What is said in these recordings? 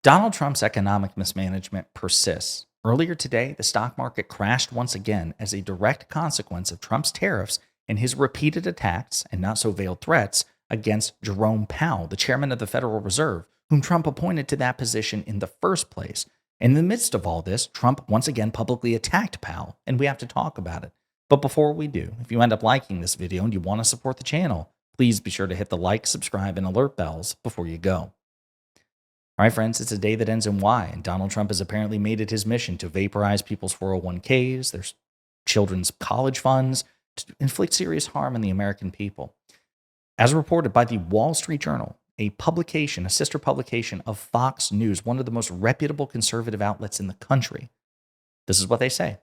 Donald Trump's economic mismanagement persists. Earlier today, the stock market crashed once again as a direct consequence of Trump's tariffs and his repeated attacks and not so veiled threats against Jerome Powell, the chairman of the Federal Reserve, whom Trump appointed to that position in the first place. In the midst of all this, Trump once again publicly attacked Powell, and we have to talk about it. But before we do, if you end up liking this video and you want to support the channel, please be sure to hit the like, subscribe, and alert bells before you go. All right, friends, it's a day that ends in Y, and Donald Trump has apparently made it his mission to vaporize people's 401ks, their children's college funds, to inflict serious harm on the American people. As reported by the Wall Street Journal, a sister publication of Fox News, one of the most reputable conservative outlets in the country, this is what they say.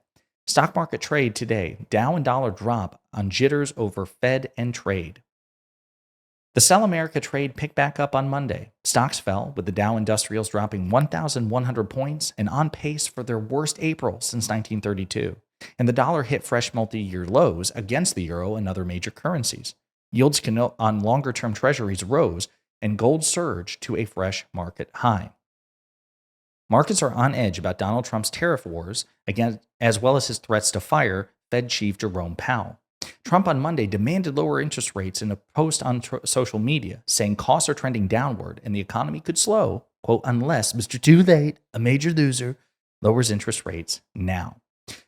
Stock market trade today, Dow and dollar drop on jitters over Fed and trade. The Sell America trade picked back up on Monday. Stocks fell, with the Dow Industrials dropping 1,100 points and on pace for their worst April since 1932. And the dollar hit fresh multi-year lows against the euro and other major currencies. Yields on longer-term treasuries rose, and gold surged to a fresh market high. Markets are on edge about Donald Trump's tariff wars, again, as well as his threats to fire Fed Chief Jerome Powell. Trump on Monday demanded lower interest rates in a post on social media, saying costs are trending downward and the economy could slow, quote, unless Mr. Too Late, a major loser, lowers interest rates now.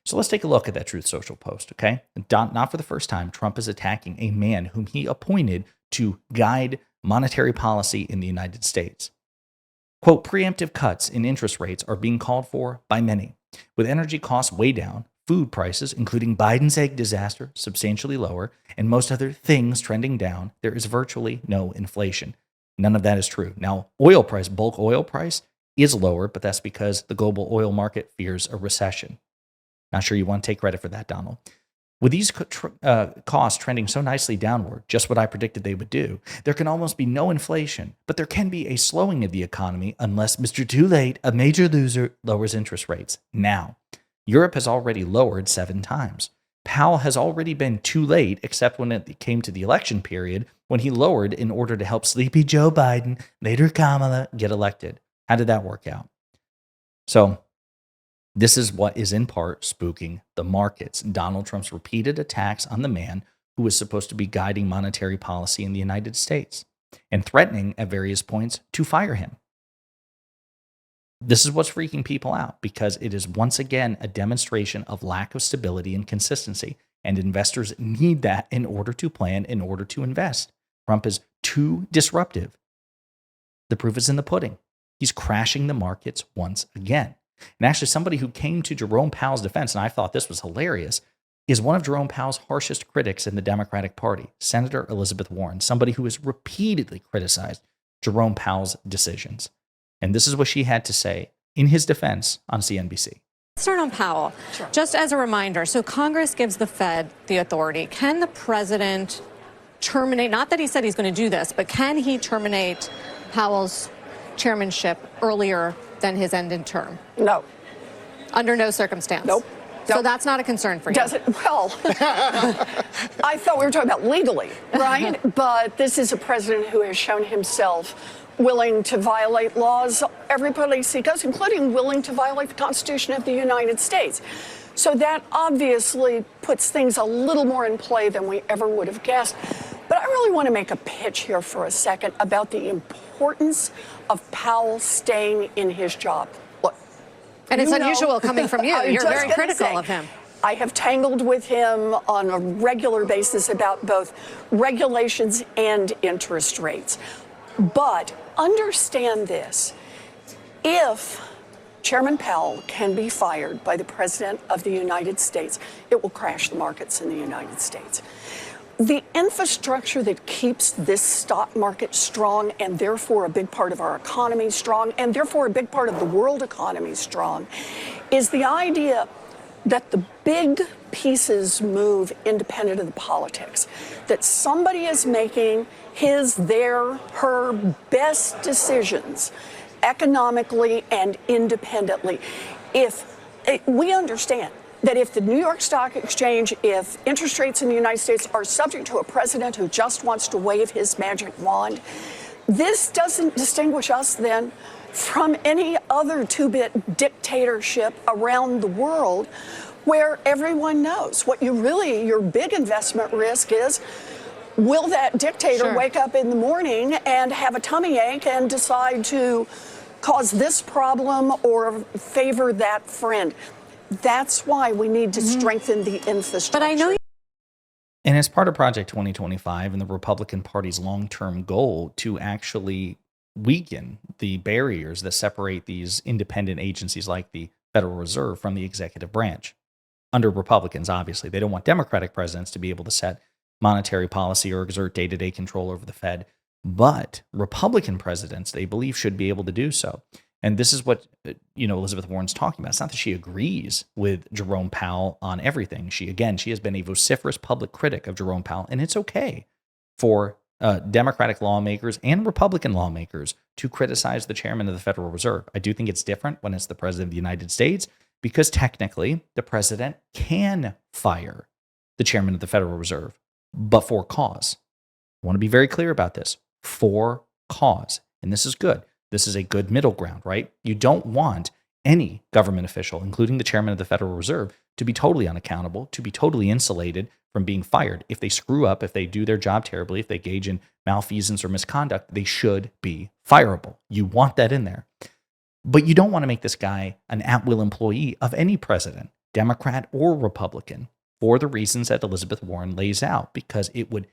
So let's take a look at that Truth Social post, okay? Not for the first time, Trump is attacking a man whom he appointed to guide monetary policy in the United States. Quote, preemptive cuts in interest rates are being called for by many. With energy costs way down, food prices, including Biden's egg disaster, substantially lower, and most other things trending down, there is virtually no inflation. None of that is true. Now, bulk oil price is lower, but that's because the global oil market fears a recession. Not sure you want to take credit for that, Donald. With these costs trending so nicely downward, just what I predicted they would do, there can almost be no inflation, but there can be a slowing of the economy unless Mr. Too Late, a major loser, lowers interest rates now. Europe has already lowered 7 times. Powell has already been too late, except when it came to the election period, when he lowered in order to help sleepy Joe Biden, later Kamala, get elected. How did that work out? So this is what is in part spooking the markets. Donald Trump's repeated attacks on the man who was supposed to be guiding monetary policy in the United States and threatening at various points to fire him. This is what's freaking people out because it is once again a demonstration of lack of stability and consistency, and investors need that in order to plan, in order to invest. Trump is too disruptive. The proof is in the pudding. He's crashing the markets once again. And actually, somebody who came to Jerome Powell's defense, and I thought this was hilarious, is one of Jerome Powell's harshest critics in the Democratic Party, Senator Elizabeth Warren, somebody who has repeatedly criticized Jerome Powell's decisions. And this is what she had to say in his defense on CNBC. Start on Powell. Sure. Just as a reminder, so Congress gives the Fed the authority. Can the president terminate, not that he said he's going to do this, but can he terminate Powell's chairmanship earlier than his end in term? No. Under no circumstance? Nope. So that's not a concern for you? Does it? Well, I thought we were talking about legally, right? But this is a president who has shown himself willing to violate laws every place he goes, including willing to violate the Constitution of the United States. So that obviously puts things a little more in play than we ever would have guessed. But I really want to make a pitch here for a second about the importance of Powell staying in his job. Look, and it's unusual coming from you. You're very critical of him. I have tangled with him on a regular basis about both regulations and interest rates. But understand this, if Chairman Powell can be fired by the President of the United States, it will crash the markets in the United States. The infrastructure that keeps this stock market strong and therefore a big part of our economy strong and therefore a big part of the world economy strong is the idea that the big pieces move independent of the politics, that somebody is making his, their, her best decisions economically and independently. We understand that if the New York Stock Exchange, if interest rates in the United States are subject to a president who just wants to wave his magic wand, this doesn't distinguish us then from any other two-bit dictatorship around the world, where everyone knows what your big investment risk is. Will that dictator wake up in the morning and have a tummy ache and decide to cause this problem or favor that friend? That's why we need to strengthen the infrastructure. But I know. And as part of Project 2025 and the Republican Party's long-term goal to actually weaken the barriers that separate these independent agencies like the Federal Reserve from the executive branch. Under Republicans, obviously. They don't want Democratic presidents to be able to set monetary policy or exert day-to-day control over the Fed. But Republican presidents, they believe, should be able to do so. And this is what Elizabeth Warren's talking about. It's not that she agrees with Jerome Powell on everything. She has been a vociferous public critic of Jerome Powell, and it's okay for Democratic lawmakers and Republican lawmakers to criticize the chairman of the Federal Reserve. I do think it's different when it's the president of the United States, because technically the president can fire the chairman of the Federal Reserve, but for cause. I want to be very clear about this. For cause. And this is good. This is a good middle ground, right? You don't want any government official, including the chairman of the Federal Reserve, to be totally unaccountable, to be totally insulated from being fired. If they screw up, if they do their job terribly, if they engage in malfeasance or misconduct, they should be fireable. You want that in there. But you don't want to make this guy an at-will employee of any president, Democrat or Republican, for the reasons that Elizabeth Warren lays out, because it would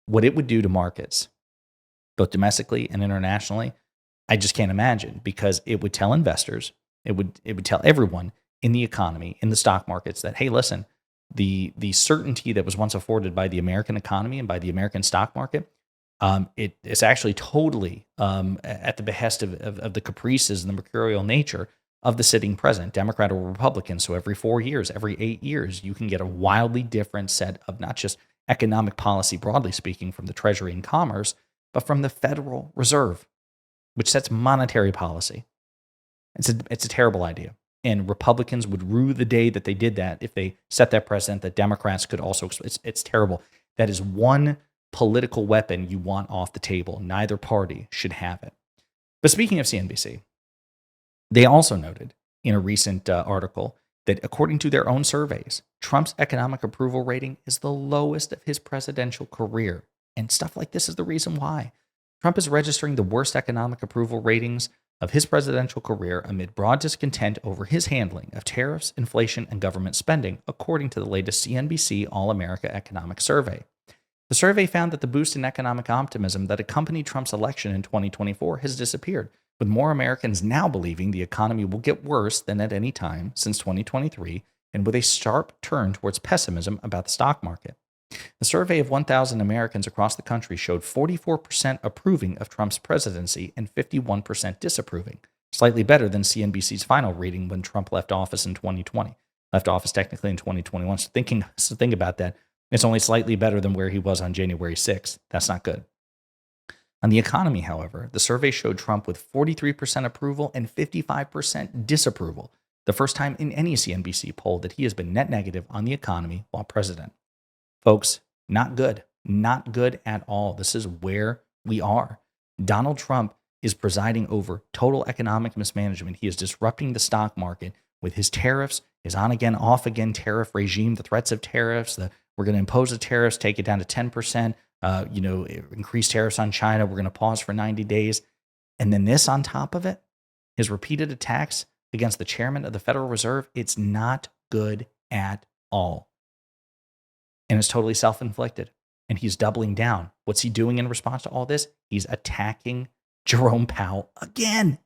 what it would do to markets, both domestically and internationally, I just can't imagine, because it would tell investors, it would tell everyone in the economy, in the stock markets, that, hey, listen, the certainty that was once afforded by the American economy and by the American stock market, it's actually totally at the behest of the caprices and the mercurial nature of the sitting president, Democrat or Republican. So every 4 years, every 8 years, you can get a wildly different set of not just economic policy, broadly speaking, from the Treasury and Commerce, but from the Federal Reserve, which sets monetary policy. It's a terrible idea. And Republicans would rue the day that they did that if they set that precedent that Democrats could also. It's terrible. That is one political weapon you want off the table. Neither party should have it. But speaking of CNBC, they also noted in a recent article that according to their own surveys, Trump's economic approval rating is the lowest of his presidential career. And stuff like this is the reason why. Trump is registering the worst economic approval ratings of his presidential career amid broad discontent over his handling of tariffs, inflation, and government spending, according to the latest CNBC All-America Economic Survey. The survey found that the boost in economic optimism that accompanied Trump's election in 2024 has disappeared, with more Americans now believing the economy will get worse than at any time since 2023, and with a sharp turn towards pessimism about the stock market. The survey of 1,000 Americans across the country showed 44% approving of Trump's presidency and 51% disapproving, slightly better than CNBC's final reading when Trump left office in 2020. Left office technically in 2021. So think about that. It's only slightly better than where he was on January 6th. That's not good. On the economy, however, the survey showed Trump with 43% approval and 55% disapproval, the first time in any CNBC poll that he has been net negative on the economy while president. Folks, not good. Not good at all. This is where we are. Donald Trump is presiding over total economic mismanagement. He is disrupting the stock market with his tariffs, his on-again, off-again tariff regime, the threats of tariffs, we're going to impose the tariffs, take it down to 10%, increase tariffs on China, we're going to pause for 90 days. And then this on top of it, his repeated attacks against the chairman of the Federal Reserve, it's not good at all. And it's totally self-inflicted. And he's doubling down. What's he doing in response to all this? He's attacking Jerome Powell again.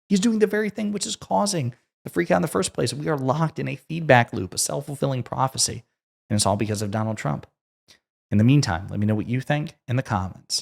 He's doing the very thing which is causing the freak out in the first place. We are locked in a feedback loop, a self-fulfilling prophecy. And it's all because of Donald Trump. In the meantime, let me know what you think in the comments.